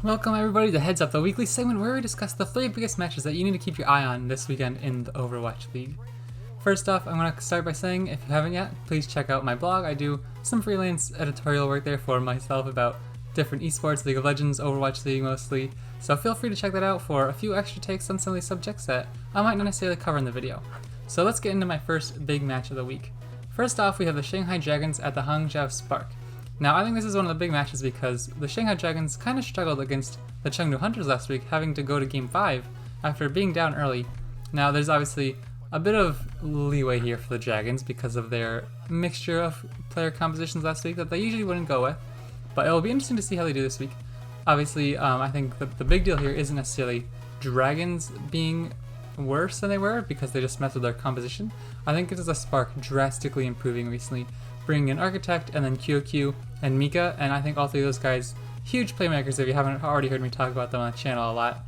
Welcome everybody to Heads Up, the weekly segment where we discuss the 3 biggest matches that you need to keep your eye on this weekend in the Overwatch League. First off, I'm going to start by saying, if you haven't yet, please check out my blog. I do some freelance editorial work there for myself about different esports, League of Legends, Overwatch League mostly, so feel free to check that out for a few extra takes on some of these subjects that I might not necessarily cover in the video. So let's get into my first big match of the week. First off, we have the Shanghai Dragons at the Hangzhou Spark. Now, I think this is one of the big matches because the Shanghai Dragons kind of struggled against the Chengdu Hunters last week, having to go to Game 5 after being down early. Now, there's obviously a bit of leeway here for the Dragons because of their mixture of player compositions last week that they usually wouldn't go with, but it will be interesting to see how they do this week. Obviously, I think the big deal here isn't necessarily Dragons being worse than they were because they just messed with their composition. I think it is a Spark drastically improving recently, bringing in Architect and then QQ and Mika, and I think all three of those guys, huge playmakers if you haven't already heard me talk about them on the channel a lot.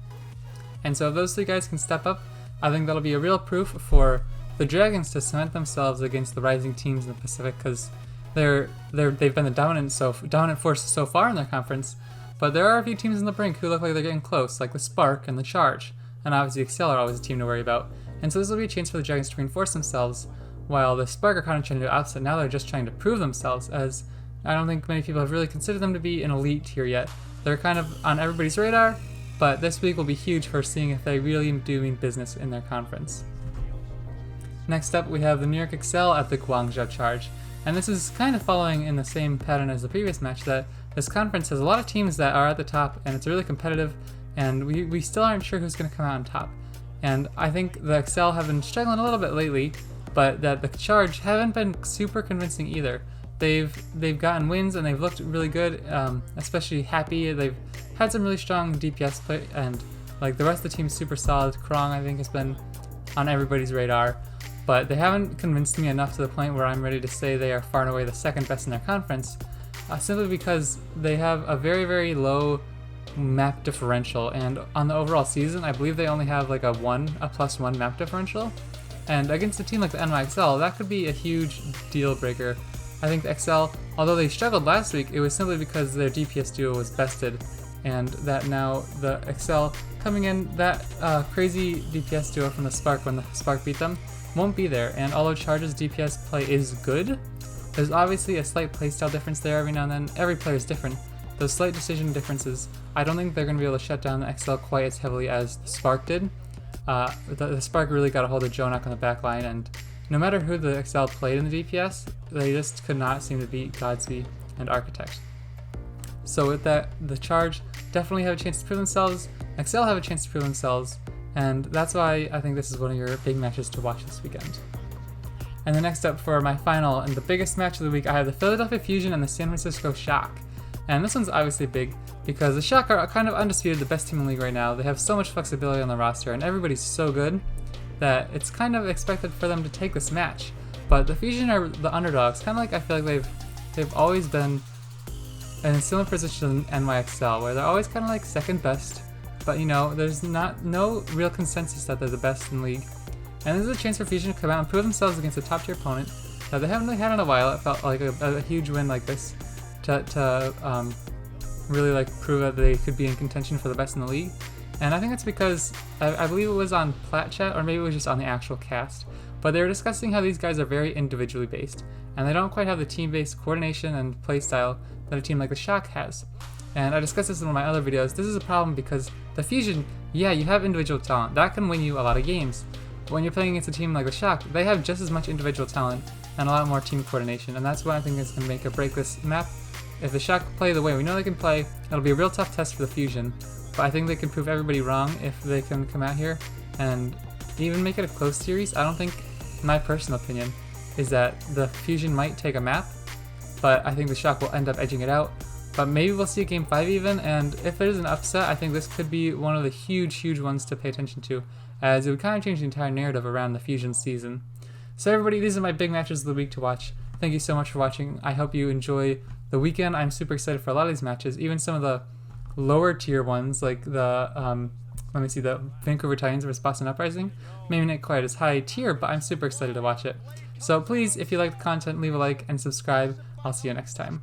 And so if those three guys can step up, I think that'll be a real proof for the Dragons to cement themselves against the rising teams in the Pacific, because they've been the dominant force so far in their conference, but there are a few teams in the brink who look like they're getting close, like the Spark and the Charge, and obviously Excel are always a team to worry about. And so this will be a chance for the Dragons to reinforce themselves, while the Spark are kind of trying to do the opposite. Now they're just trying to prove themselves, as I don't think many people have really considered them to be an elite tier yet. They're kind of on everybody's radar, but this week will be huge for seeing if they really do mean business in their conference. Next up, we have the New York Excel at the Guangzhou Charge, and this is kind of following in the same pattern as the previous match, that this conference has a lot of teams that are at the top, and it's really competitive, and we still aren't sure who's going to come out on top. And I think the Excel have been struggling a little bit lately, but that the Charge haven't been super convincing either. They've gotten wins and they've looked really good, especially Happy. They've had some really strong DPS play, and like the rest of the team's super solid. Krong, I think, has been on everybody's radar, but they haven't convinced me enough to the point where I'm ready to say they are far and away the second best in their conference, simply because they have a very, very low map differential, and on the overall season, I believe they only have like a +1 map differential. And against a team like the NYXL, that could be a huge deal breaker. I think the XL, although they struggled last week, it was simply because their DPS duo was bested, and that now the XL coming in, that crazy DPS duo from the Spark when the Spark beat them, won't be there. And although Charge's DPS play is good, there's obviously a slight playstyle difference there every now and then. Every player is different. Those slight decision differences, I don't think they're going to be able to shut down the XL quite as heavily as the Spark did. The Spark really got a hold of Jonak on the back line, and no matter who the XL played in the DPS, they just could not seem to beat Godspeed and Architect. So with that, the Charge definitely have a chance to prove themselves, XL have a chance to prove themselves, and that's why I think this is one of your big matches to watch this weekend. And the next up for my final and the biggest match of the week, I have the Philadelphia Fusion and the San Francisco Shock. And this one's obviously big because the Shock are kind of undisputed the best team in the league right now. They have so much flexibility on the roster and everybody's so good that it's kind of expected for them to take this match. But the Fusion are the underdogs, kind of like I feel like they've always been in a similar position than NYXL, where they're always kind of like second best, but you know, there's no real consensus that they're the best in the league. And this is a chance for Fusion to come out and prove themselves against a top tier opponent that they haven't really had in a while. It felt like a huge win like this to really like prove that they could be in contention for the best in the league. And I think it's because I believe it was on Plat Chat, or maybe it was just on the actual cast, but they were discussing how these guys are very individually based, and they don't quite have the team-based coordination and playstyle that a team like the Shock has. And I discussed this in one of my other videos. This is a problem because the Fusion, yeah, you have individual talent. That can win you a lot of games. But when you're playing against a team like the Shock, they have just as much individual talent and a lot more team coordination, and that's what I think is going to make or break this map. If the Shock play the way we know they can play, it'll be a real tough test for the Fusion, but I think they can prove everybody wrong if they can come out here and even make it a close series. I don't think, my personal opinion, is that the Fusion might take a map, but I think the Shock will end up edging it out. But maybe we'll see a Game 5 even, and if there's an upset, I think this could be one of the huge ones to pay attention to, as it would kind of change the entire narrative around the Fusion season. So everybody, these are my big matches of the week to watch. Thank you so much for watching. I hope you enjoy the weekend. I'm super excited for a lot of these matches, even some of the lower tier ones, like the, the Vancouver Titans versus Boston Uprising. Maybe not quite as high tier, but I'm super excited to watch it. So please, if you like the content, leave a like and subscribe. I'll see you next time.